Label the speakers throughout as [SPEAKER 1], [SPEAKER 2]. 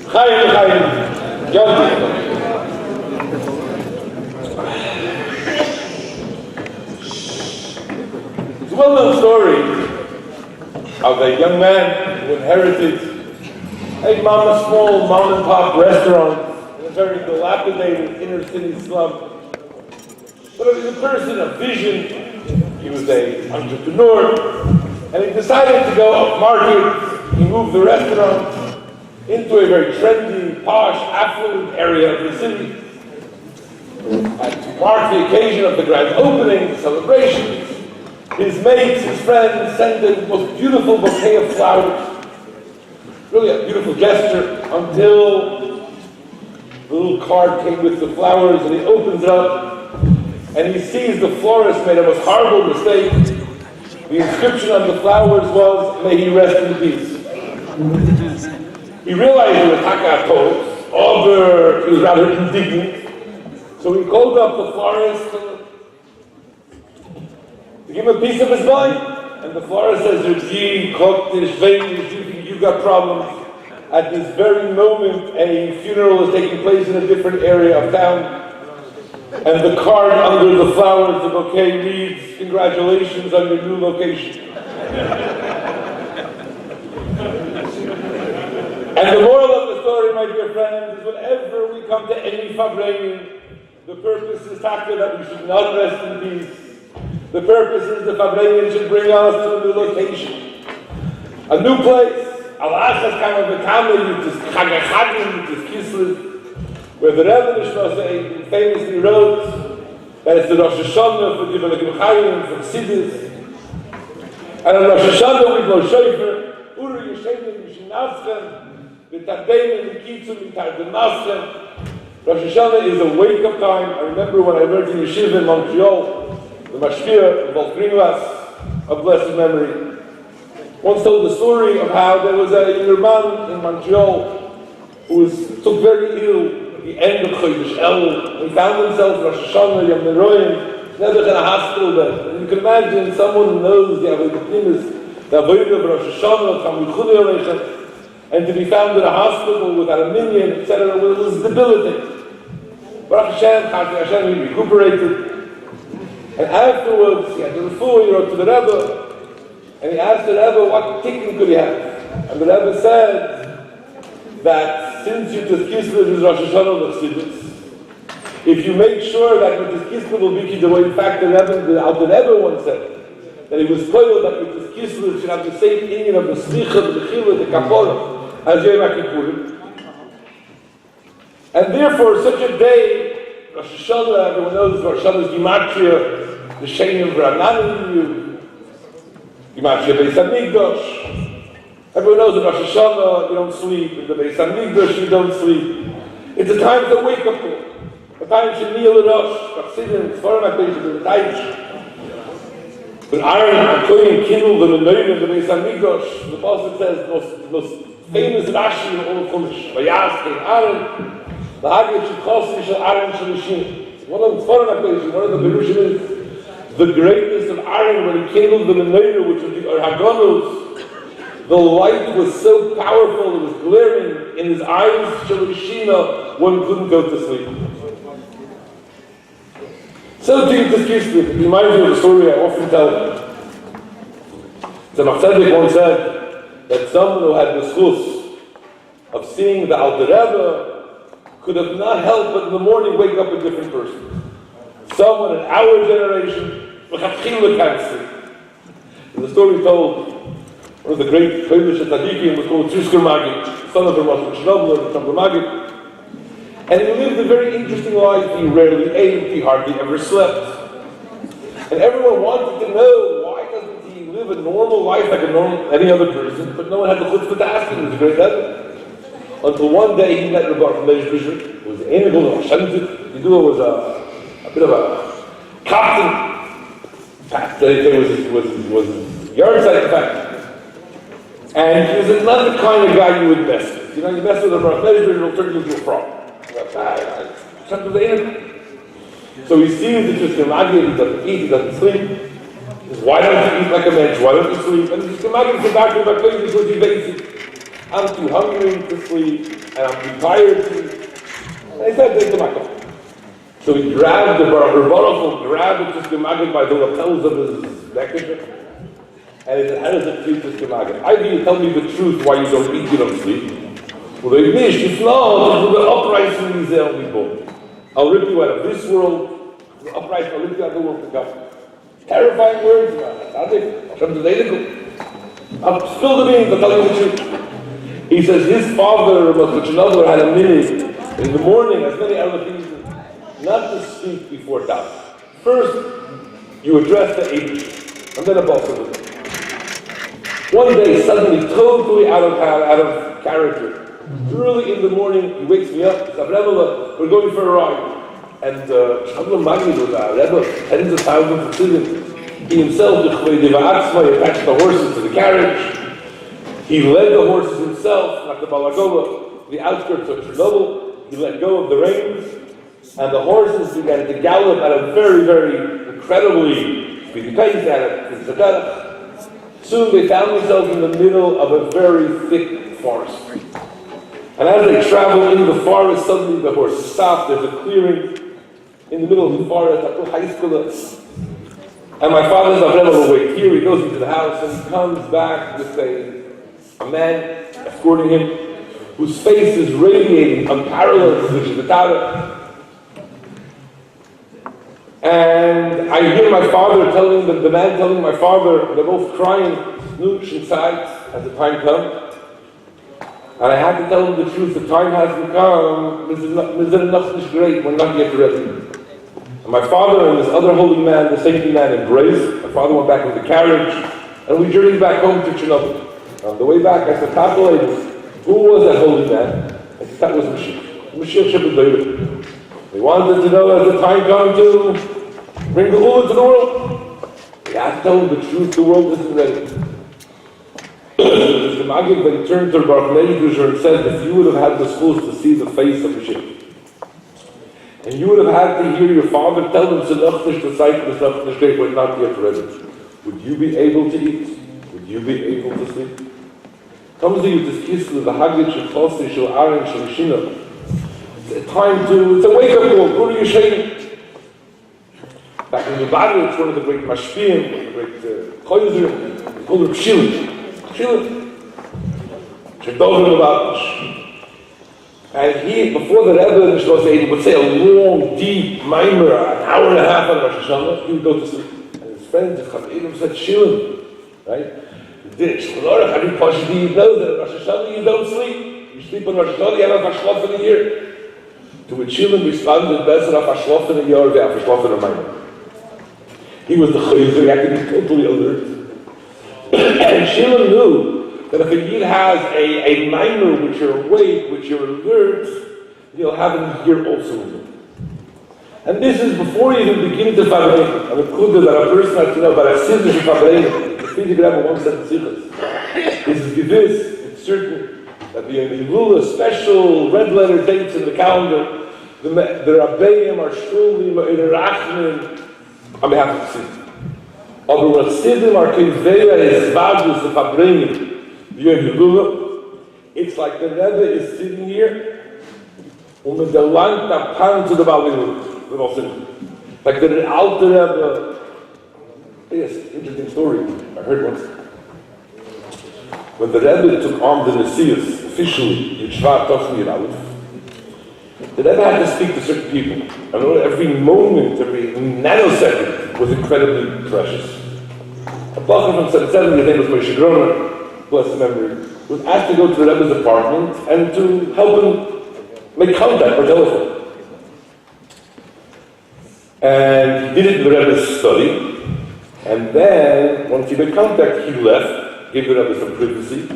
[SPEAKER 1] Chaim. It's a well-known story of a young man who inherited a small mom-and-pop restaurant in a very dilapidated inner-city slum. But he was a person of vision. He was an entrepreneur, and he decided to go up market. He moved the restaurant into a very trendy, posh, affluent area of the city. And to mark the occasion of the grand opening, the celebrations, his mates, his friends sent the most beautiful bouquet of flowers. Really a beautiful gesture, until the little card came with the flowers, and he opens it up, and he sees the florist made a most horrible mistake. The inscription on the flowers was, "May he rest in peace." He realized he was Takatos, but he was rather indignant. So he called up the florist to give him a piece of his mind. And the florist says, "You've got problems." At this very moment, a funeral is taking place in a different area of town. And the card under the flowers, the bouquet, reads, "Congratulations on your new location." And the moral of the story, my dear friends, is whenever we come to any Fabrein, the purpose is that we should not rest in peace. The purpose is the Fabrein should bring us to a new location, a new place. Alas has come of the Kameh, which is Chagachagim, which is Kislev, where the Rebbe Nishma famously wrote that it's the Rosh Hashanah for Givalekim Chayim, for Chassidus. And on Rosh Hashanah we blow shofar, Uru Yeshenim Yishinavchem, V'tardeinim V'kitzum V'tardemaschem. Rosh Hashanah is a wake-up time. I remember when I learned in Yeshiva in Montreal, the Mashpia, Wolf Greenwas, of blessed memory, once told the story of how there was a younger man in Montreal who was took very ill at the end of Chodesh El. He found himself Rosh Hashanah, Yom Neroim, never in a hospital bed. And you can imagine someone who knows the Avodah the Avodah of Rosh Hashanah, Tamid Aleichem, and to be found in a hospital without a minion, etc., was debilitating. Baruch Hashem, he recuperated. And afterwards, he had the refuah, he wrote to the Rebbe, and he asked the Rebbe what tikkun could he have. And the Rebbe said that since you just Kislev is Rosh Hashanah L'Chassidus, if you make sure that with this Kislev will be the way, in fact, the Alter Rebbe once said, that he was told that with this Kislev should have the same union of the Slicha, the Chila, the Kapora, as Yom HaKippurim. And therefore, such a day, Rosh Hashanah, everyone knows Rosh Hashanah's Gematria, the Shein of Rananu, Gematria Beis HaMikdash. Everyone knows that Rosh Hashanah, you don't sleep. In the Beis HaMikdash, you don't sleep. It's a time to wake up call. A time to kneel at Rosh, Chassidim, Tzvarim HaKadosh, the Taich. When Aaron and Kohen kindled the Menorah in the Beis HaMikdash, the Pasuk says, the most famous Rashi in all of Chumash, Vayas came Aaron, the Hagid Shekhosi Shel Aaron Shalishim. One of the Tzvarim HaKadosh, one of the Berushim is the greatness of Aaron when he kindled the Menorah, which was the Hagonos. The light was so powerful, it was glaring in his eyes, Shalishina, one couldn't go to sleep. So to this Kislev, it reminds me of a story I often tell. The Machzedek once said that someone who had the schus of seeing the Alter Rebbe could have not helped but in the morning wake up a different person. Someone in our generation, can't sleep. And the story told, one of the great Polish tzaddikim was called Trusker Magid, son of Rav Shnobler, the Magid. And he lived a very interesting life. He rarely ate, he hardly ever slept. And everyone wanted to know, why doesn't he live a normal life like any other person? But no one had the chutzpah to ask him. He was a great Rebbe. Until one day he met Rabbi from Leishbisher, who was an Enigel of Hashantik. Yidua was a bit of a captain. Was his yard side, in fact. And he was not the kind of guy you would mess with. You know, you mess with a Rabbi Leishbisher, it'll turn you into a frog. So he sees that just Magid, he doesn't eat, he doesn't sleep. He says, why don't you eat like a mensch? Why don't you sleep? And just Magid came back to him, because he's basic. I'm too hungry to sleep, and I'm too tired to sleep. And he said, take the makkah. So he grabbed the Baruch grabbed the Maggid by the lapels of his neckerchief, and he said, how does it feel to Maggid? Either you tell me the truth why you don't eat, you don't sleep. Well, they wish, if not, the uprising is there we go. I'll rip you out of this world, the uprising, I'll rip you out of the world to come. Terrifying words, I'll spill the beans, I'll tell you the truth. He says his father, Chernobyl, had a minute in the morning, as many other things, not to speak before daven. First, you address the Eibush, and then a boss of it. One day, suddenly, totally out of character, early in the morning, he wakes me up. He says, Rebbe, we're going for a ride. And Shabbat Magid was a Rebbe, tens of thousands of students. He himself, he attached the horses to the carriage. He led the horses himself, like the Balagova, the outskirts of Chernobyl. He let go of the reins, and the horses began to gallop at a very, very incredibly speedy pace at it. Soon they found themselves in the middle of a very thick forest. And as they travel in the forest, suddenly the horses stop. There's a clearing in the middle of the forest, high school. And my father's Rebbe will wait here. He goes into the house and he comes back with a man escorting him, whose face is radiating unparalleled, which is the Torah. And I hear my father telling the man telling my father, they're both crying, snooch inside, as the time comes. And I had to tell him the truth, the time hasn't come, this is not great, we're not yet ready. And my father and this other holy man, the saintly man, embraced. My father went back in the carriage, and we journeyed back home to Chernobyl. On the way back, I said, Tata ladies, who was that holy man? I said, that was Mashiach. Mashiach Shepherd David. They wanted to know as the time comes to bring the Lord into the world. We had to tell them the truth, the world isn't ready. The Maggid then turned to Baruch Leibusher and said, if you would have had the schools to see the face of Mashiach, and you would have had to hear your father tell them, we're not yet ready, would you be able to eat? Would you be able to sleep? Comes to you this kiss of the Hagid Shechosri Shel Aaron Shel Shina. It's a time to, it's a wake-up call. Who are you shaking? Back in the Bible, it's one of the great Mashpiyim, the great Choyzer, we call him Shilin. Shedovim about. And he, before the Rebbe, he would say a long, deep mimer, an hour and a half on Rosh Hashanah, he would go to sleep. And his friends, the Chavidim, said, Shilin, right? How do you possibly know that on Rosh Hashanah you don't sleep? You sleep on Rosh Hashanah, you have a Fashlof in a year. To which Shilin responded, better a Fashlof in a year than a Fashlof in a mimer. He was the Chayzer, he had to be totally alert. And Shilin knew that if a Yid has a mimer which you're awake, which you're alert, you'll have it here also. And this is before you even begin to Fabrein. And the Kudah that a person has to know about a Siddish Fabrein, the Frierdiker Rebbe once said Sichas. This is gewiss, it's certain that the Yilula special red letter dates in the calendar, the Rabbeim are surely Rachman on behalf of the Siddish. Aber what Siddim are conveya is vadus the Fabrein. It's like the Rebbe is sitting here and with the land that pound to the Balinwood. Like the Alter Rebbe. Yes, interesting story. I heard once. When the Rebbe took on the Messias officially in Shvat Toshmi Aleph, the Rebbe had to speak to certain people. And every moment, every nanosecond was incredibly precious. A Bachar from 770, his name was Moshe Groner, blessed memory, was asked to go to the Rebbe's apartment and to help him make contact by telephone. And he did it in the Rebbe's study, and then, once he made contact, he left, gave the Rebbe some privacy,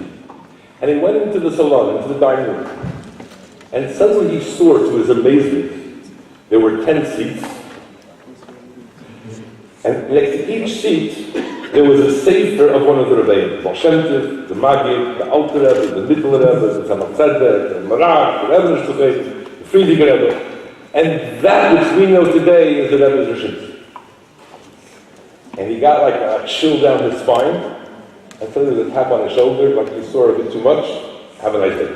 [SPEAKER 1] and he went into the salon, into the dining room. And suddenly he saw, to his amazement, there were 10 seats, and next to each seat, there was a sefer of one of the Rebbeim, Baal Shem Tov, the Magid, the Alter Rebbe, the Mittel Rebbe, the Tzemach Tzedek, the Marak, the Rebbe Shtuchet, the Frierdiker Rebbe, and that which we know today is the Rebbe's Rishon. And he got like a chill down his spine, and suddenly there was a tap on his shoulder, like he saw a bit too much, Have a nice day.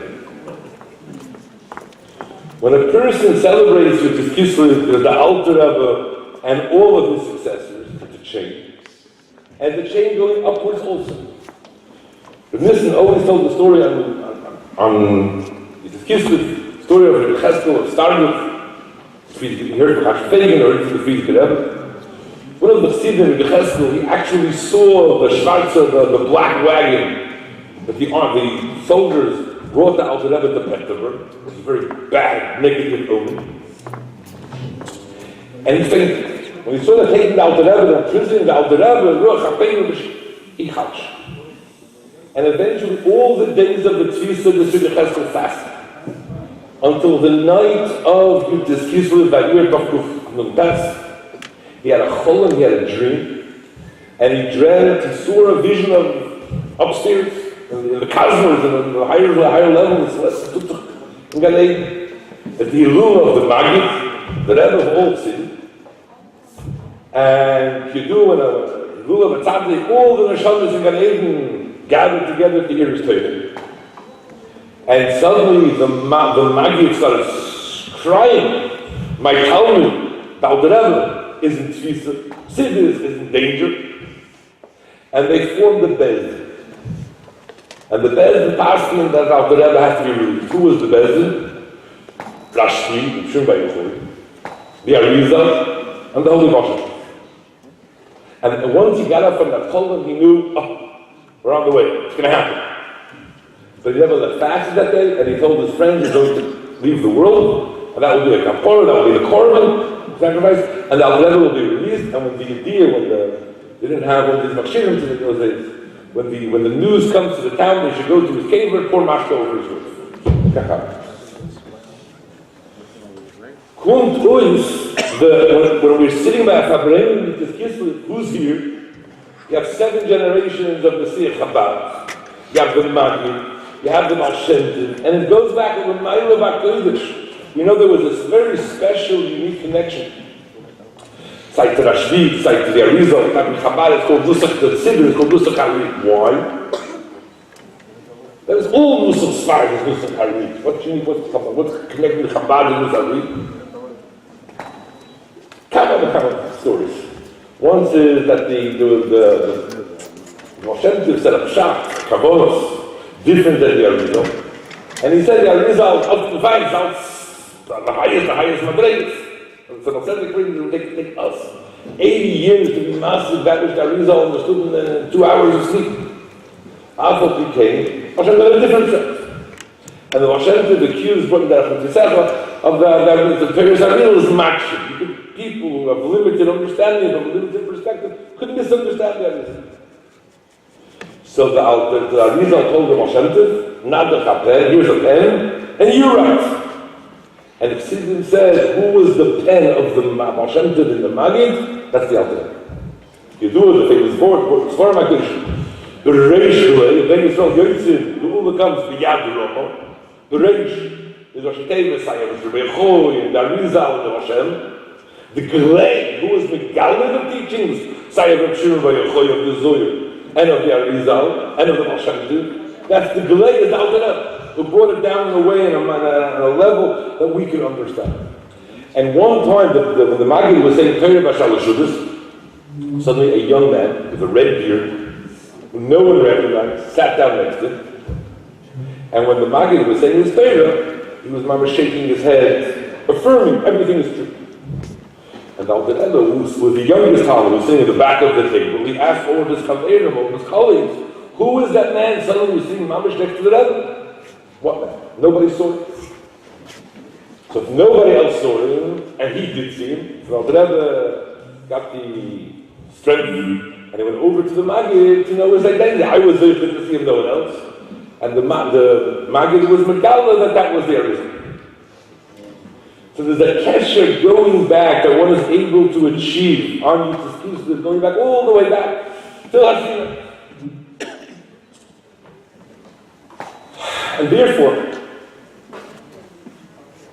[SPEAKER 1] When a person celebrates with his Kislev, the Alter Rebbe and all of his successors, it's a chain. And the chain going upwards also. Rabbi Nissen always told the story on his Kislev, story of Rabbi Cheskel of Starbuck, he heard from Hashfegen or heard from the Friedrich Rebbe. One of the Chassidim, Rabbi Cheskel, he actually saw the Schwarzer, the black wagon that the soldiers brought the Alter Rebbe to Petersburg. It was a very bad, negative omen. And he fainted. When he saw that taking the Alter Rebbe, imprisoning the Alter Rebbe, he chatch. And eventually, all the days of the Tzvisa, the Rabbi Cheskel fasted. Until the night of Yudis Kislev, Vayir Tachkuf Nuntas, he had a cholam, he had a dream, and he dreamt, he saw a vision of upstairs, in the cosmos, and the higher levels, in Gan Eden, at the Ilula of the Magid, the Rebbe of all sin, and Yedu and Ilula of Tzaddik, all the Neshamas in Gan Eden gathered together to hear his Torah. And suddenly the Magid started crying, my Talmud, the Alter Rebbe, is in Tzvisa, Siddur is in danger. And they formed the Bezdin. And the Bezdin asking that Alter Rebbe has to be released. Who was the Bezdin? Rashbi, Shum Bayochoi, the Arizal, and the Holy Moshe. And once he got up from that column, he knew, we're on the way, it's going to happen. But he never left fasted that day, and he told his friends he's going to leave the world, and that will be a kapor, that will be the korban sacrifice, and the Alter Rebbe will be released. And when the idea, they didn't have all these machineries in those days, when the news comes to the town, they should go to his cave and pour mashka over his roof. When we're sitting by a Fabrein, who's here? You have 7 generations of the Siyach Chabad. You have the Magid. You have the Malshentin, and it goes back to the Ma'ila Ba'Kodesh. You know, there was this very special, unique connection. Site to Rashbi, site to the Arizal, Rabbi Chabad, it's called Nusach, the Siddur is called Nusach Harit. Why? That is all Nusach Sfar is Nusach Harit. What's connected to Chabad and Nusach Harit? Couple of stories. One is that the Moshe set up shop, Kavolos, different than the Arizal. And he said the Arizal up to 5 the highest Madreis. And so Moshe will take us 80 years to be massive, that which the Arizal understood in 2 hours of sleep. After he came, Moshe had a different set. And the Moshe accused one of the Paris Arizal is matching. People who have limited understanding, from a limited perspective, could misunderstand the Arizal. So the Arizal told the Moshe, not the Chaper, here's a pen, and you write. And if Siddim said, who was the pen of the Moshe in the Magid, that's the Alter. You do it, the famous word, it's for my condition. The Reish, then you saw Yotzid, the Ula comes, B'yad the Romo. The Reish is Rosh Hashanah, Messiah, Mr. Bechoi, and the Arizal, and the Moshe. The Glei, who was the Galman of teachings, Sayyid of Shimon B'yachoi of the Zoyer, and of the Arizal, and of the Moshe. That's the Glei, the Alter Rebbe, who brought it down in a way, in a level that we can understand. And one time, when the Magid was saying Torah Bashal Shudus, suddenly a young man with a red beard, who no one recognized, sat down next to him. And when the Magid was saying his Torah, he was mama shaking his head, affirming everything is true. And the Alter Rebbe, who was the youngest Talmud, who was sitting at the back of the table, he asked all of his Chaverim, all of his colleagues, who is that man suddenly was sitting mamash next to the Rebbe? What man? Nobody saw it. So if nobody else saw him, and he did see him, so Alter Rebbe got the strength, and he went over to the Magid to know his identity. I was there to see him, no one else. And the Magid was Megala that was the Arizal. So there's a kesher going back that one is able to achieve on Yitzchak, going back all the way back till Hashem. And therefore,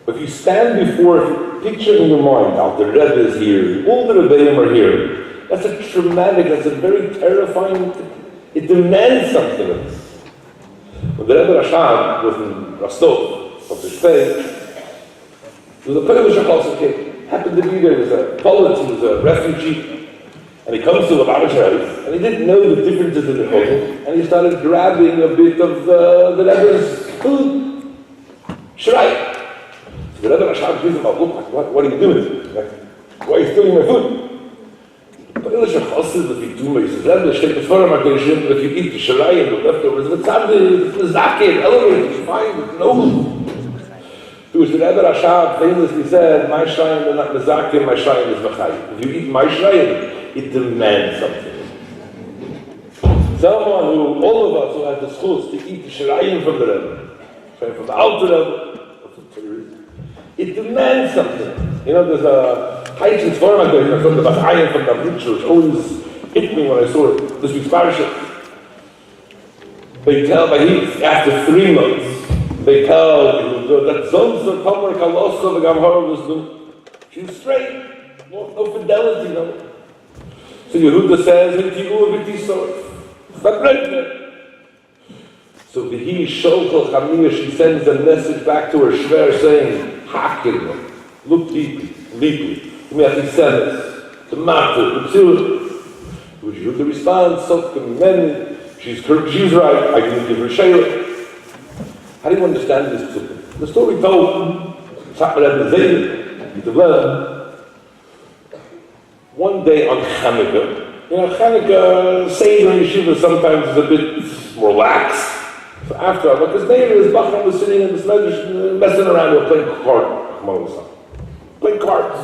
[SPEAKER 1] if you stand before, if you picture in your mind, the Rebbe is here, all the Rebbeim are here, that's a traumatic, that's a very terrifying, it demands something of us. When the Rebbe Rashab was in Rostov, of the Spain, there was a Polish Chazan kid. Happened to be there. He was a Polish, he was a refugee. And he comes to the Rabbi's house, and he didn't know the differences in the Chazan, and he started grabbing a bit of the Rebbe's food. Shrei. So the Rebbe Rashab gives him a look, like, what are you doing? Why are you stealing my food? But Polish Chazan, if you do my, he says, Rebbe, steht before him, if you eat the Shrei and the leftovers, it's the Zakir, elevator, it's fine, it's no. To which the Rebbe Rashab famously said, my shrine is not Mezakir, my shrine is Mechayim. If you eat my shrine, it demands something. Someone who, all of us who have the schus to eat the shrine from the Rebbe, from the Alter Rebbe, it demands something. You know, there's a Heichens format there from the Bachayim from the Abrutsch, which always hit me when I saw it. This week's parasha. They tell by heat, after 3 months, they tell that Zonsa Tomer Kalosa the Gamhara was she was straight, no fidelity, no. So Yehuda says, so the he Shokal Chamir, she sends a message back to her Shver saying, Hakim, look deeply, Mechi Semes, the Matter, the Tzil. Which Yehuda responds, Sotkim Men, she's right, I can give her Shayla. How do you understand this? The story told, one day on Chanukah, Chanukah, Seder in Yeshiva sometimes is a bit more lax. So after, because later his Bachram was sitting in this medrash, messing around with playing cards.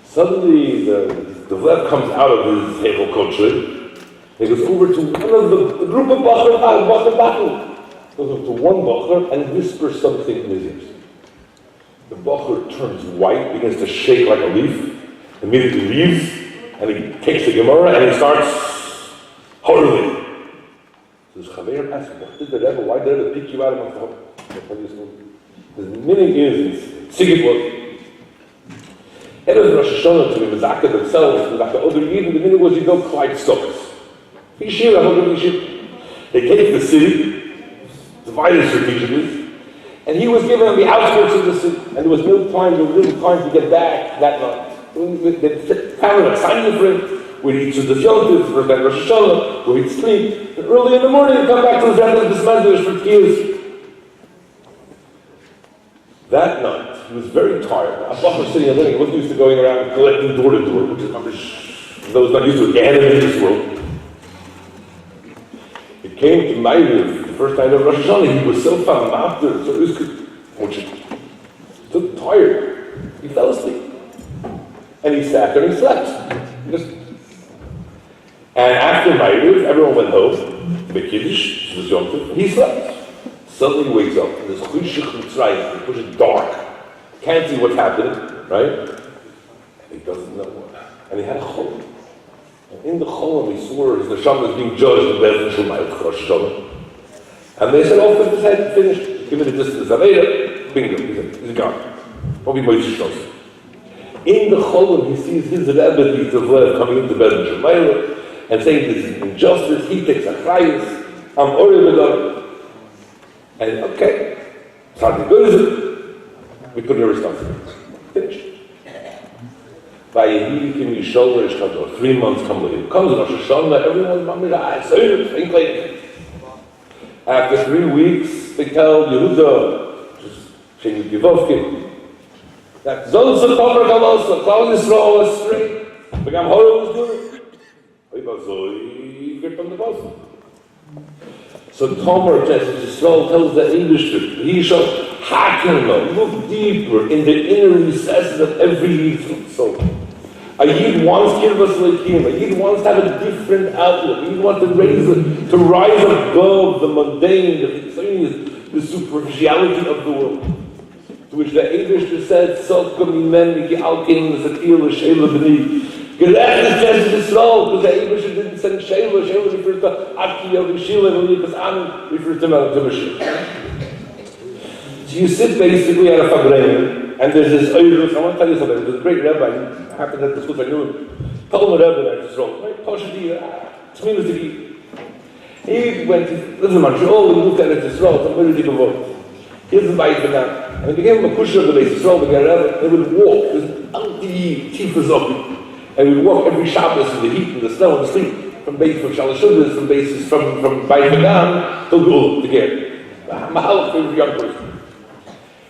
[SPEAKER 1] Suddenly, the Lev comes out of his Hegel culture. He goes over to one of the group of Bachram, goes up to one Bacher and whispers something in his ears. The Bacher turns white, begins to shake like a leaf, immediately leaves, and he takes the Gemara and he starts hurling. So his Chaver asks, what did the Rebbe, why did the Rebbe pick you out of my His meaning is, Sigid was, Erev Rosh Hashanah to be Mezakah themselves, Mezakah other Yidden, the meaning was you don't collect stocks. They take the city, divided strategically, and he was given the outskirts of the city, and there was no time to get back that night. They found a sign for him, where he'd eat the Yosef, for that Rosh Hashanah, where he'd sleep, and early in the morning he'd come back to his family of this for years. That night, he was very tired. A Bachar sitting in the living, he wasn't used to going around collecting door to door, which is those not used to it, in this world. It came to Ma'ariv, the first night of Rosh Hashanah, he was so found after, so he was so tired, he fell asleep. And he sat there and he slept. And after Ma'ariv, everyone went home, the Kiddush, was Yosef, he slept. Suddenly he wakes up, and there's Chushich Mitzrayim, which is dark, can't see what's happening, right? And he doesn't know what. And he had a cholam. And in the cholam he saw his neshama was being judged in Be'ez Shumayot Rosh Hashanah. And they said, oh, his head finished. Give it a distance. Aveda, bingo, he's gone. Probably Moshe Shos. In the cholam he sees his Rebbe, the Lev, coming into Be'ez Shumayot and saying this is injustice. He takes a chayis. I'm Orei. And okay, something good is it? We put your responsibility. Finished. By Yehikim Yisholah Ishchador, 3 months come later. Comes Rosh Hashanah, everyone's mamira, saying after 3 weeks, they tell Yehuda, Shein Yivovkin, that Zonsa Tomer Kalosa, Klal Yisrael was straight, Begam Horah was good. Oibazoi, get from the boss. So Tomer Yisrael tells the English, he shall hacken, look deeper in the inner recesses of every Yid's soul. A Yid wants Kirvas Leikim, a Yid wants to have a different outlook, a Yid wants to rise above the mundane, the superficiality of the world. To which the Eibishter said, Sotkom Imen Miki Alkein L'Satir L'Sheila B'ni. Gerechtes Jesses Yisrael, because the Eibishter didn't send Sheila, Sheila refers to Akiya, Rishila, V'likas Amin, refers to Mashiach. So you sit basically at a Fabrein, and there's this Eirus, I want to tell you something, there's a great rabbi, I happened at the school, I knew him, Talmud Rebbe, right, Yisrael, right, Toshadi, Tzmin Zigi. He went to live in Montreal, he moved out of Israel, it's a very deep avoid. He doesn't buy it now. And it became a pusher of the base Israel, they would walk, it was an anti-tifazok. And we would walk every Shabbos in the heat, in the snow, in the sleet, from Shalashudas, from bases from Bayit Hagan till Gula, to get Mahalach for every young person.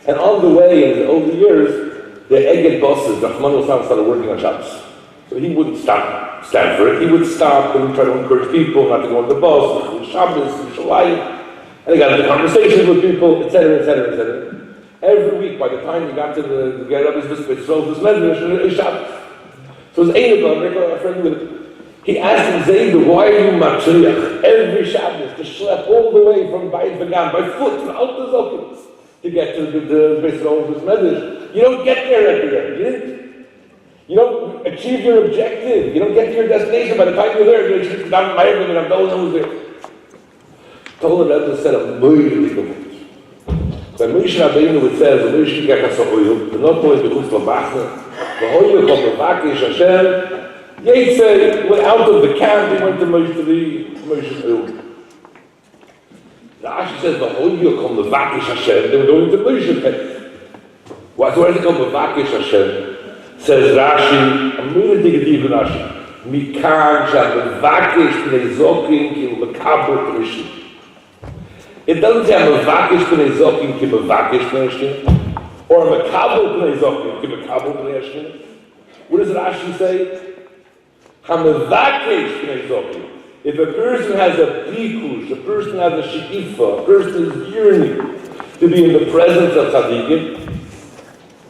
[SPEAKER 1] And on the way, in the older years, the Egged bosses, the Rahman started working on Shabbos. So he wouldn't stand for it. He would stop and try to encourage people not to go on the bus, on Shabbos, and Shalayim. And he got into conversations with people, etc., etc., etc. Every week, by the time he got to the Rabbi's visit, so this Medrash is Shabbos. So his Einabah, a friend with him, he asked him, Zayda, why are you matriach every Shabbos to schlep all the way from Bayit Hagan by foot from out the Zokim to get to the base of this Medrash? You don't get there at the end. You don't achieve your objective. You don't get to your destination. By the time you're there, you're going to down my everything, and I'm going who's there. Told the Rebbe said a million things. When Moshe Rabbeinu would say, Moshe Gekha Sohoyim, the not boys become Slovakna, the Hoyim come to Vakish Hashem, Yetze went out of the camp, he went to Moshe Rabbeinu. Rashi says, the Hoyim come to Vakish Hashem, they were going to Moshe Rabbeinu. Why do they come to Vakish Hashem? Says Rashi, I'm really digging deep in Rashi. Mikan shall Vakish b'nei Zokim ki l'mekabel t'nishim. It doesn't say I'm a vakish b'nei zokim ki vakish b'nei Hashem, or I'm a kabel b'nei zokim ki kabel b'nei Hashem. What does Rashi say? I'm a vakish b'nei zokim. If a person has a bikush, a person has a shekifa, a person is yearning to be in the presence of tzaddikim,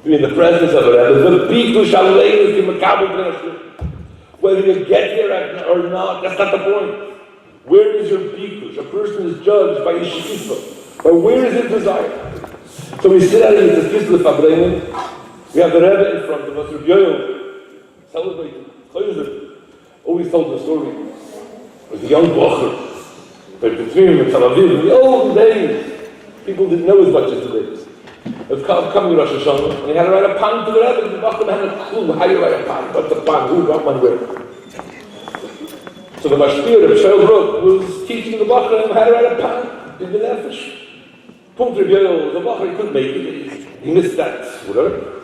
[SPEAKER 1] to be in the presence of a Rebbe, the bikush alein is ki kabel b'nei Hashem. Whether you get there or not, that's not the point. Where is your bikush? A person is judged by his shekifa. But where is his desire? So we sit out in the Kislev Fabreinen. We have the Rebbe in front of us, Rabbi Yoel, celebrating, Chazan. Always told the story. It was a young bocher. They between in Tel Aviv. In the old days, people didn't know as much as today. It was coming Rosh Hashanah, and he had to write a pan to the Rebbe. The bocher had a clue how you write a pan. What's a pan? Who got one where? So the Mashpir of Shel Brook was teaching the Bachar how to write a pan in the Nefesh. Punkt Rabbi Yoel, the Bachar, he couldn't make it. He missed that, whatever.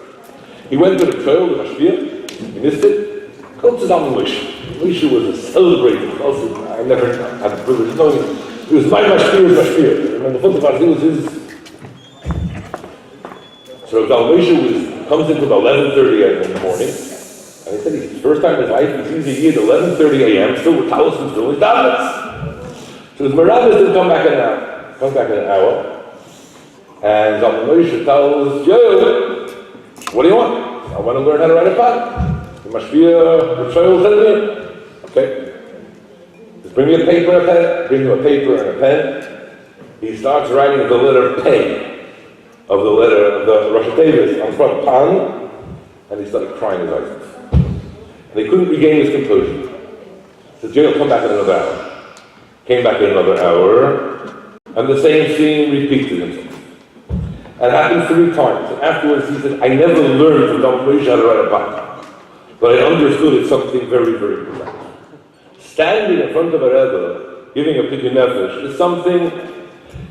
[SPEAKER 1] He went to the Shel, the Mashpir, he missed it. Come to Zalman Moshe. Moshe was a celebrated Chazan. I never had the privilege of knowing him. He was my Mashpir's Mashpir. And the foot of was his. So Zalman Moshe comes into about 11:30 in the morning. And he said it's the first time in his life he sees a year at 11:30 a.m. still with Talis and still with Davids. So his Merabbis didn't come back in an hour. Comes back in an hour. And Zalman Moshe tells Yo, what do you want? I want to learn how to write a pan. There must be a child telling me. Okay. Just bring me a paper and a pen. Bring him a paper and a pen. He starts writing the letter Pei of the letter of the Rosh Hashanah on front pan, and he started crying his eyes. They couldn't regain his composure. So Jay will come back in another hour. Came back in another hour, and the same scene repeated himself. It happened 3 times. And afterwards he said, I never learned from Dr. Moshe how to write a pan, but I understood it's something very, very profound. Standing in front of a Rebbe, giving a pidyon nefesh, is something,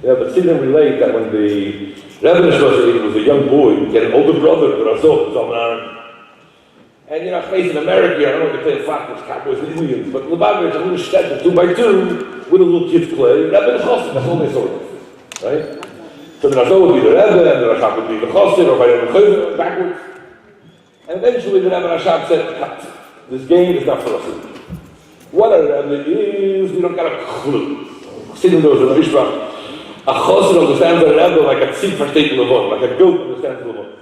[SPEAKER 1] but see them relate that when the Rebbe was a young boy, he had an older brother, the Razor, Zalman Aaron. And in America, I don't know if they play Flatbush, Cowboys, and Indians, but Lubavitch, a little shtetl, 2x2, with a little kids play, Rebbe and Chossid, that's all they saw, right? So the Razor would be the Rebbe, and the Rashab would be the Chossid, or by the Chossid, backwards. And eventually the Rebbe and Rashab said, cut, this game is not for us. What a Rebbe is, we don't got a clue. Sitting there was a Mishpach, a Chossid understands a Rebbe like a tzip versteht Levon, like a goat understands Levon.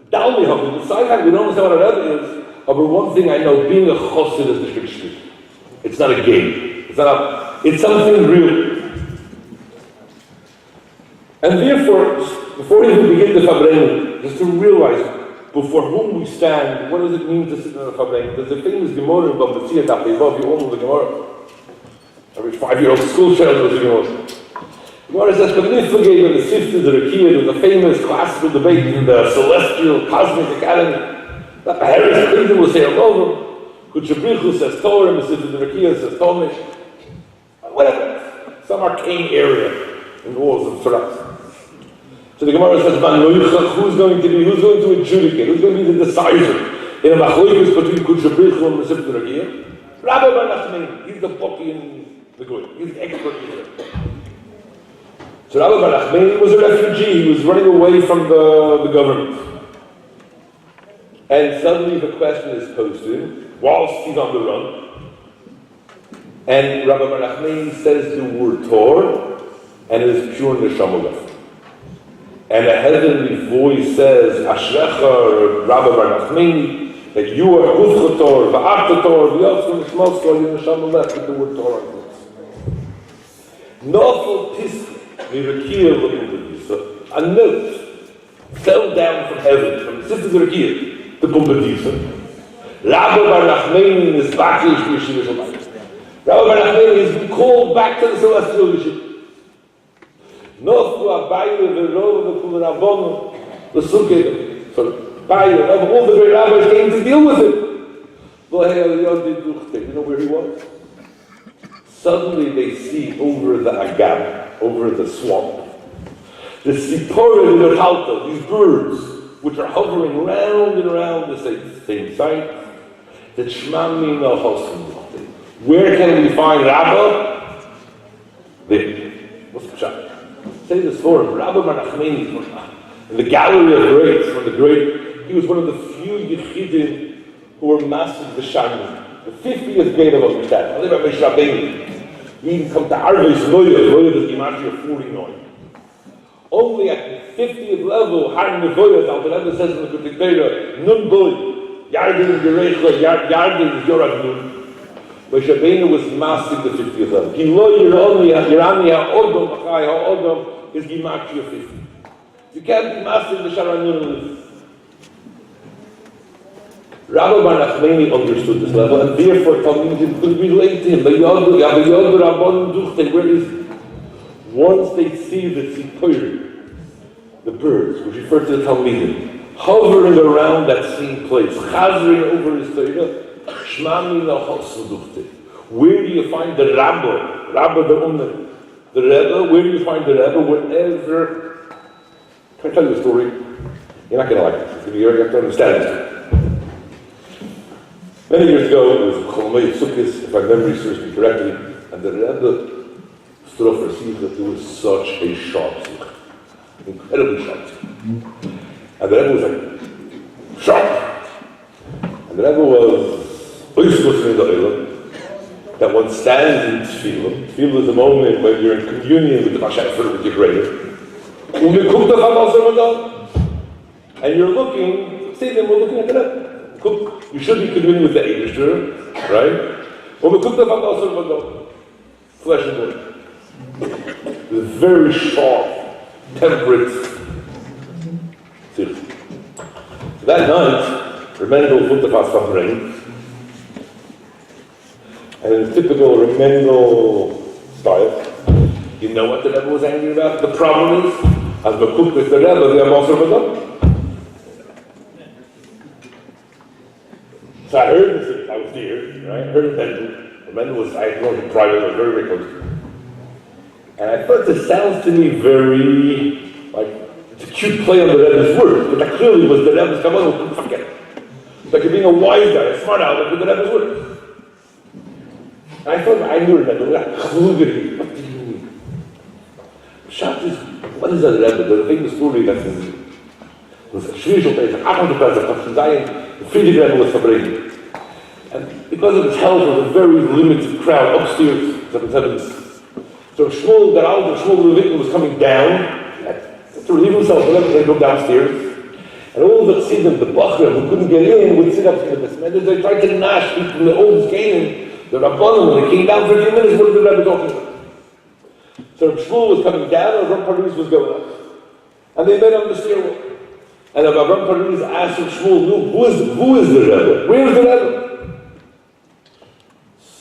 [SPEAKER 1] Down me, on the side hand, we don't understand what a Rebbe is, but one thing I know, being a Chossid is the Shkik. It's not a game. It's something real. And therefore, before we even begin the Fabreinu, just to realize before whom we stand, what does it mean to sit in a Fabreinu? There's a famous Gemara about the Tziyat Apeivav, you all know the Gemara. Every 5-year-old school child knows the Gemara. Gemara says, Kavnifagay and the sisters of Rekia, there was a famous classical debate in the Celestial Cosmic Academy. That the Harris Clinton will say, Aloha, Kuchabrichu says Torah, and the sisters of Rekia says Tomish. whatever, some arcane area in the walls of Torah. So the Gemara says, who's going to adjudicate? Who's going to be the decider in a machlokes between Kudsha Brichu and Mesivta Ragia? Rabbi Bar Nachmani, he's the bookie in the good. He's the expert here. So Rabbi Bar Nachmani was a refugee. He was running away from the government. And suddenly the question is posed to him, whilst he's on the run. And Rabbi Bar Nachmani says the word Tor, and it is pure Neshama. And a heavenly voice says, Ashrecha, Rabbi Bar Nachmani, that you are Ufcha Tor, Va'arta Tor, V'yavskun Shmos Tor, you Neshama left with the word Tor on it. Nofel Pisk, Mirakia L'Pumbedisa, a note fell down from heaven, from the sisters of Rakia, the Pumbedisa. Rabbi Bar Nachmani is back to Yeshiva Shalom. Rabbi Bar Nachmani has been called back to the celestial Yeshiva. Nofku Abaye v'Rov v'Kularavono l'Sukkah. So Abaye of all the great rabbis came to deal with it. You know where he was? Suddenly they see over the agam, over the swamp, the Sipora and the Halta, these birds, which are hovering round and around the same site. The Shmami no Hosim. Where can we find Rabbi? There. What's the shot? Say this for him. Rabbi Bar Nachmani, in the gallery of greats, he was one of the few Yechidim who were massive V'Sharmi. The 50th grade of understanding. I live at Rabbi. He even come to Arvis Loya is Gematria 49. Only at the 50th level, Har Nevoyah, Al Rebbe says in the Kutikbeira, Nun Boy, Yardin Gerecha, Yardin is Yorad Nun. But Shabbeinu was massive the 50th level. Kilo Yerani HaOdom, Achai HaOdom, is Gematria 50. You can't be massive the Sharanun. Rabbi Bar Nachmani understood this level, and therefore Talmidim could relate to him. Where is he? Once they see the tzipor, the birds, which refer to the Talmidim, hovering around that same place, chazering over his Torah, shmami lachosuduchte. Where do you find the Rabbi the Ummah, the Rebbe? Where do you find the Rebbe? Wherever. Can I tell you a story? You're not going to like it. You have to understand it. Many years ago, it was Cholmei Sukkis, if my memory serves me correctly, and the Rebbe stood up for Sikha. It was such a sharp Sikha, incredibly sharp Sikha. And the Rebbe was like, sharp! And the Rebbe was oiskus in the Olam, that one stands in Tefillah. Tefillah is the moment when you're in communion with the Hashem, with your Creator. And you're looking, see them, we're looking at the Rebbe. You should be communing with the Eibishter, right? When we cook the flesh and blood. It's very sharp, temperate. So that night, Remendel put the fast from rain. And in typical Remendel style, you know what the Rebbe was angry about? The problem is, as we cook with the Rebbe, they are also Ramadan. So I heard this, I was here, right? I heard Mendel was, I had known him privately, very, very close to him. And I thought this sounds to me very, like, it's a cute play on the Rebbe's words, but that clearly was the Rebbe's command, don't forget. It's like you're being a wise guy, a smart aleck with the Rebbe's words. And I thought, I knew Mendel, what do you mean? Shat is, what is that Rebbe? There's a famous story that's in, it was a Shvishal place, a Achad place, a Chazan, the Friedrich Rebbe was Fabrein. And because of his health, there was a very limited crowd upstairs. So Shmuel, the Alder, Shmuel Levitkin was coming down to relieve himself, whenever they go downstairs. And all the Chassidim, the Bachrim, who couldn't get in, would sit up in the basement. And they tried to gnash people, the old Canaan, the Rabbanim, when they came down for a few minutes, what did the Rebbe talking about? So Shmuel was coming down, and Ram Paris was going up. And they met on the stairwell. And Ram Paris asked Shmuel, who is the Rebbe? Where's the Rebbe?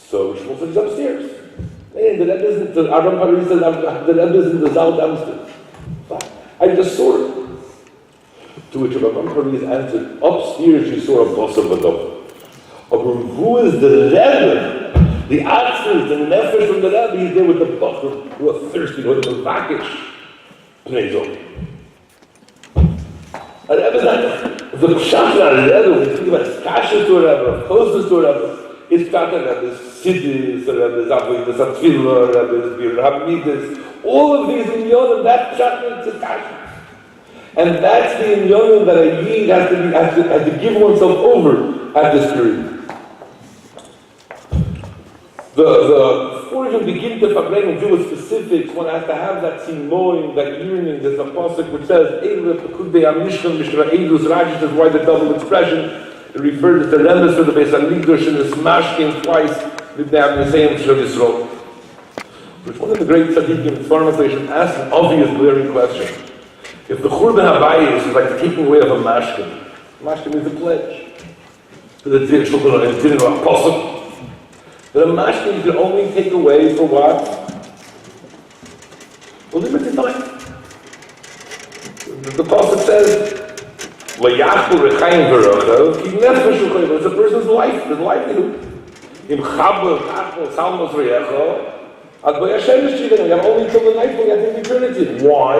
[SPEAKER 1] So Shmuel said, he's upstairs. Hey, the Rebbe isn't, Ram Paris said, the Rebbe is in the Zal downstairs. I just saw it. To which Ram Paris answered, upstairs you saw a boss of a dog. Who is the Rebbe? The Atzmos, the Nefesh from the Rabbi, he's there with the Bachur, who are thirsty, who are the Vakish. Pnei Zol. And Rebbe said, the Pshat of Rebbe, when you think about Kasha to Rebbe, closeness to Rebbe, it's not that Rebbe's Siddhis, Rebbe's Avodas HaTfilah, Rebbe's Bir Hamidus, all of these in Yonim, that Pshat is Kasha. And that's the inyonim that a yid has to give oneself over at this period. Before you even begin to fabreng and do with specifics, one has to have that simoim, that yearning. There's a pasuk which says, Rashi says, why the double expression? It refers to the remes for the Beis HaMikdash and the smashking twice with the same Shel Yisrael. Which one of the great tzaddikim in foreign translation asked an obvious glaring question. If the Churban Habayis is like the taking away of a mashkin is a pledge. So the din shulchan and din apostle. But a mashkin you can only take away for what? For limited time. The apostle says, "Layachul rechaim v'rochav ki nefesh u'chayv." It's a person's life, his livelihood. Im chabel achol salmos reyecho ad b'yashem yishivin. You have only till the night when you have to eternity. Why?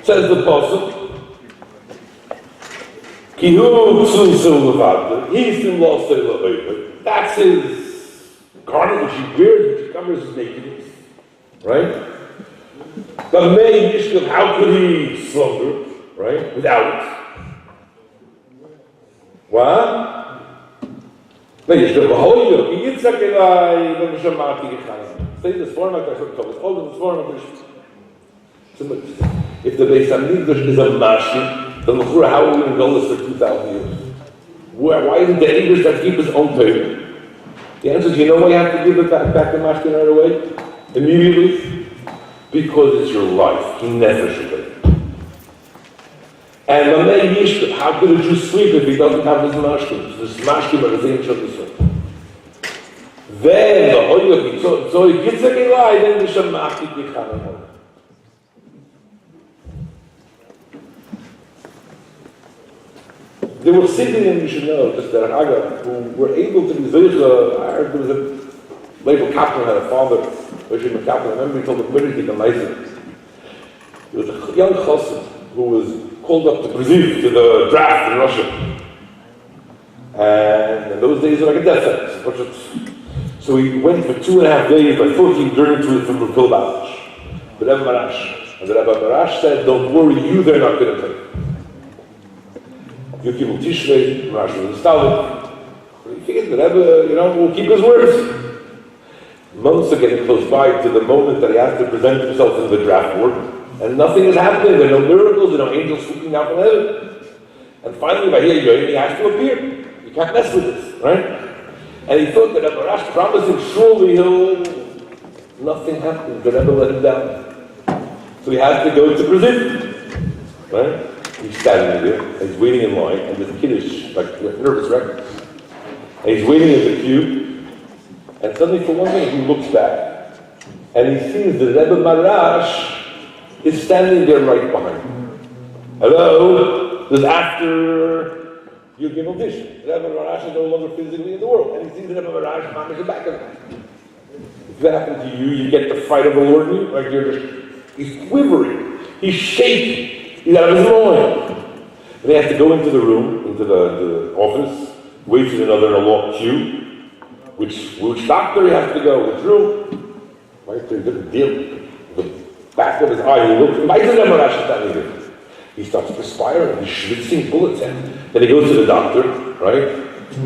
[SPEAKER 1] Says the Apostle, that's his garment which he wears, which covers his nakedness. Right? But how could he slumber? Right? Without. What? Say this format, if the Beis HaMikdash is a mashkin, then how are we going to go this for 2,000 years? Why isn't the English that keep his own Torah? The answer is, you know why you have to give it back to mashkin right away? Immediately? Because it's your life. He never should be. And how could a Jew sleep if he doesn't have his mashkin? This mashkin are the same Shel Yisrael. Then the Hoyok, so he gets a Gelai, then the Shemachik Yichanan. There were Siddim, you should know, just that Haga, who were able to be Zoicha. I heard there was a label Kaplan had a father, Roshim Kaplan. I remember he told the community to Leisen. There was a young chassid who was called up to Brazil, to the draft in Russia. And in those days, it was like a death sentence. So he went for 2.5 days, by 14 journey to it from Pilbach, the Rebbe Marash. And the Rebbe Marash said, don't worry, they're not going to take. You give him Tishrei, Rashi was installed. He figured the Rebbe, will keep his words. Months are getting close by to the moment that he has to present himself in the draft board, and nothing is happening. There are no miracles, there are no angels swooping down from heaven. And finally, by here, he has to appear. You can't mess with this, right? And he thought that Rebbe Rash promised him, surely nothing happened. The Rebbe let him down. So he has to go to Brazil, right? He's standing there, and he's waiting in line, and there's a kiddish, like nervous wreck. And he's waiting in the queue, and suddenly for one thing, he looks back, and he sees the Rebbe Marash is standing there right behind him. Hello? This is after you give audition. The Rebbe Marash is no longer physically in the world, and he sees the Rebbe Marash mamish back of him. If that happened to you, you get the fight of the Lord in you, like he's quivering, he's shaking. He's out of his mind. They have to go into the room, into the office, wait for another in a long queue. Which doctor he has to go? Which room? Right? There's a different deal. The back of his eye, he looks. He starts perspiring, he's schwitzing bullets, and then he goes to the doctor, right?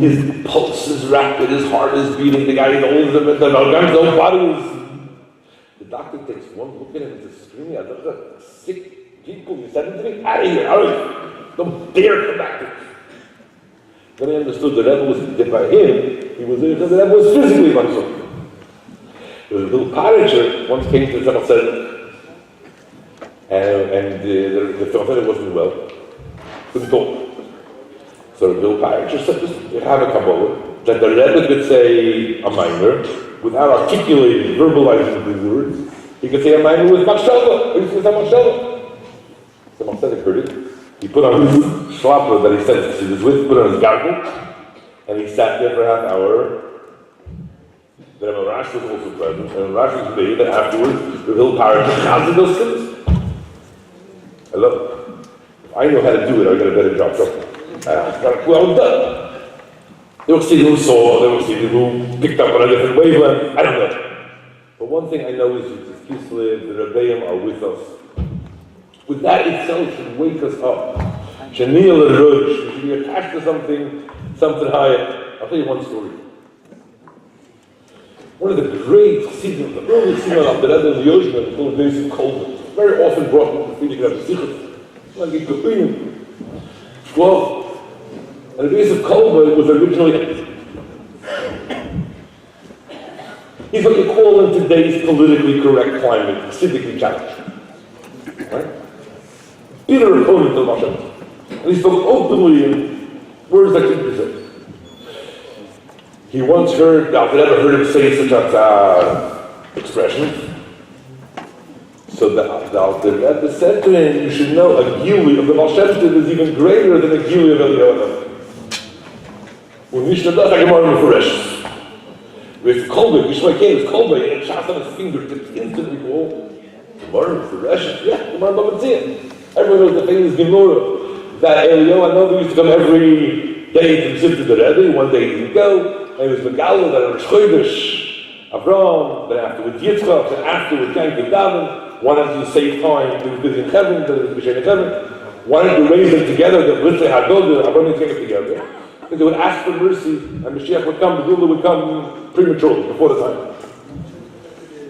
[SPEAKER 1] His pulse is rapid, his heart is beating, the guy is older than the organs, no bodies. The doctor takes one look at him and says, screaming, I don't know, sick people, you send him to me? Out of here, don't dare come back to me. Then he understood the Rebbe was by him, he was there because the Rebbe was physically much so. There was a little parager once came to the Rebbe said, and the Rebbe wasn't well, couldn't talk. So the little parager said, just have a Kabbalah, that the Rebbe could say a minor without articulating, verbalizing the words. He could say a minor with Machshalva, or he could say Machshalva. The Machshalva heard it. He put on his shlapper that he said he was with, put on his gargle, and he sat there for half an hour, The Rebbe Rash was also present, and Rash was made that afterwards the Hill Parish of Chazan those things. I love it. If I know how to do it, I got a better job. Well done. They will see who saw, they will see who picked up on a different wavelength. I don't know. But one thing I know is that Kislev, the Rebbeim are with us. With that itself should wake us up. Shanil Ruj, we should be attached to something higher. I'll tell you one story. One of the great Chassidim, the early Chassidim of the Rebbe in the Yosef, called Yosef Kolbe, very often brought into the Friedrich Rebbe Sichos. Like a Gepinim. Well, and the Yosef Kolbe was originally, he's what you call in today's politically correct climate, civically challenged. Right? Bitter opponent of Hashem. And he spoke openly in words that couldn't be said. He once heard, I've never heard him say such expressions. So the Rebbe said to him, you should know a Gili of the Baal Shem Tov is even greater than a Gili of Eliyahu. When Mishnah does, I can more Mefuresh. With Kolbe, Yishmael came, with Kolbe, and shot on his fingertips, instantly go, Gemara Mefuresh? Yeah, Gemara Bava Tzia. Everyone knows the famous Gemara that Eliyahu Hanavi used to come every day to visit the Rebbe. One day he didn't go, and he was Megala, then Rosh Chodesh, Avraham, then afterwards Yitzchak, then afterwards Yankov Daven. Wanted to save time, he was busy in heaven, then he was busy in heaven. Wanted to raise them together, the Blitzei Haggadah, Avraham and Yankov together. And they would ask for mercy, and Mashiach would come, the Gula would come prematurely, before the time.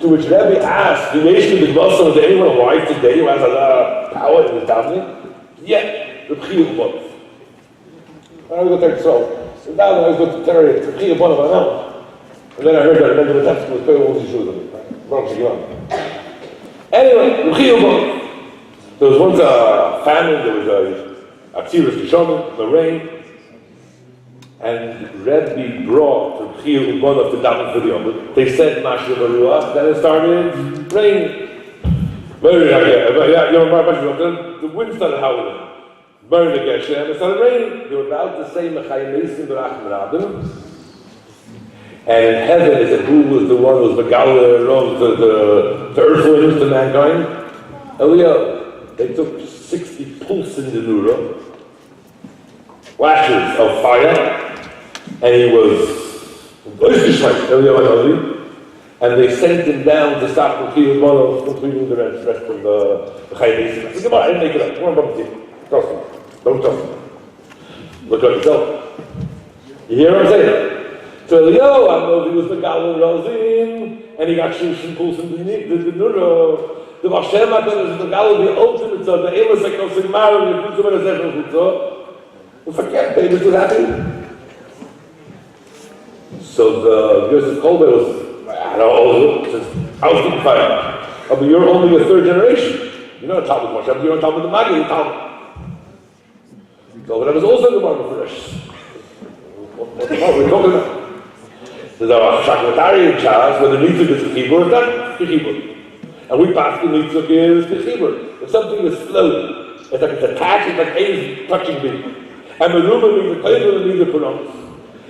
[SPEAKER 1] To which Rabbi asked, the nation of the Gvasa, is there anyone alive today who has a power in his davening? Yeah, the B'chiyah B'chiyah. I was going to take so. So now I was going to tell you, the B'chiyah B'chiyah, I know. And then I heard that, I remember the text was very all these shoes on it. Anyway, B'chiyah B'chiyah. There was once a famine, there was a Tzirus Kishonim, the rain, and Rabbi brought the B'chiyah B'chiyah to daven for the Yom. They said, Mashiach Baruch, then it started raining. The wind started howling. Burn the Geshem, and it started raining. They were about to say Mechayim Eisim B'Rachim Rabim. And in heaven, they said, who was the one who was the earth winds to mankind? Eliyahu. They took 60 pulse in the Nura, flashes of fire, and he was Eliyahu, and they sent him down to stop the B'chiyah B'chiyah, completing the rest of the Chayim Eisim. I said, come on, I didn't make it up. Come on, Baba. Trust me. Don't trust me. Look at yourself. You hear what I'm saying? So Eliyahu, I know he was the Galil Rozin, and he got Shushin Pulse in the Nura. The Baal Shem HaKadosh is the Galil, the ultimate, so the Emes HaKosim Maru, the Kutzum and the Zechel Kutzum. We forget, baby, was happy. So the Yosef Kolbe was, I don't know, since I was getting fired. But you're only a third generation. You're not a top of Baal Shem, you're on top of the Magi, you're top. So that was also the Gemara Fresh. What we're talking about? There's a Shakmatari in Chaz where the Nitzuk is the keyboard, not the keyboard. And we pass the Nitzuk is the keyboard. If something is floating, it's like it's attached, it's like A's touching me. And the Ruma means the Kaibel means the Pronouns.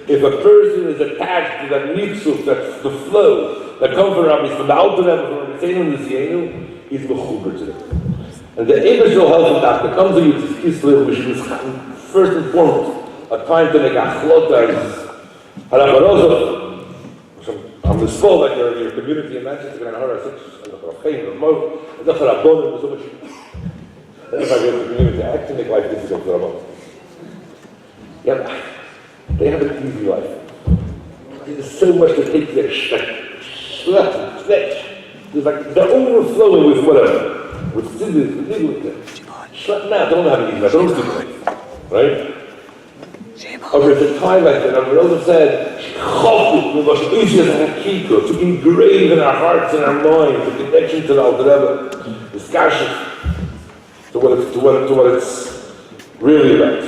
[SPEAKER 1] If a person is attached to that Nitzuk, that's the flow that comes from Rabbi, from the Alter Rebbe, from the Seinu and the Sienu, he's Mechuber to them. And the Ebesh will help with that. There comes a Kislev, which is first and foremost a time to make achlota is halacharozo. I'm the small like your community in Manchester, and I heard such a chaim, a mo, and that's a rabon, and so much. Then if I go to the community, I actually make life difficult for rabon. Yeah, they have an easy life. There's so much to take their stretch. There's like, they're overflowing with whatever. With scissors, with legal, with them. Now, they don't have an easy life, they don't do it. Right? Over at the time like that, Rabbi Yosef said, to engrave in our hearts and our minds the connection to the Alter Rebbe, the scholarship, to what it's really about.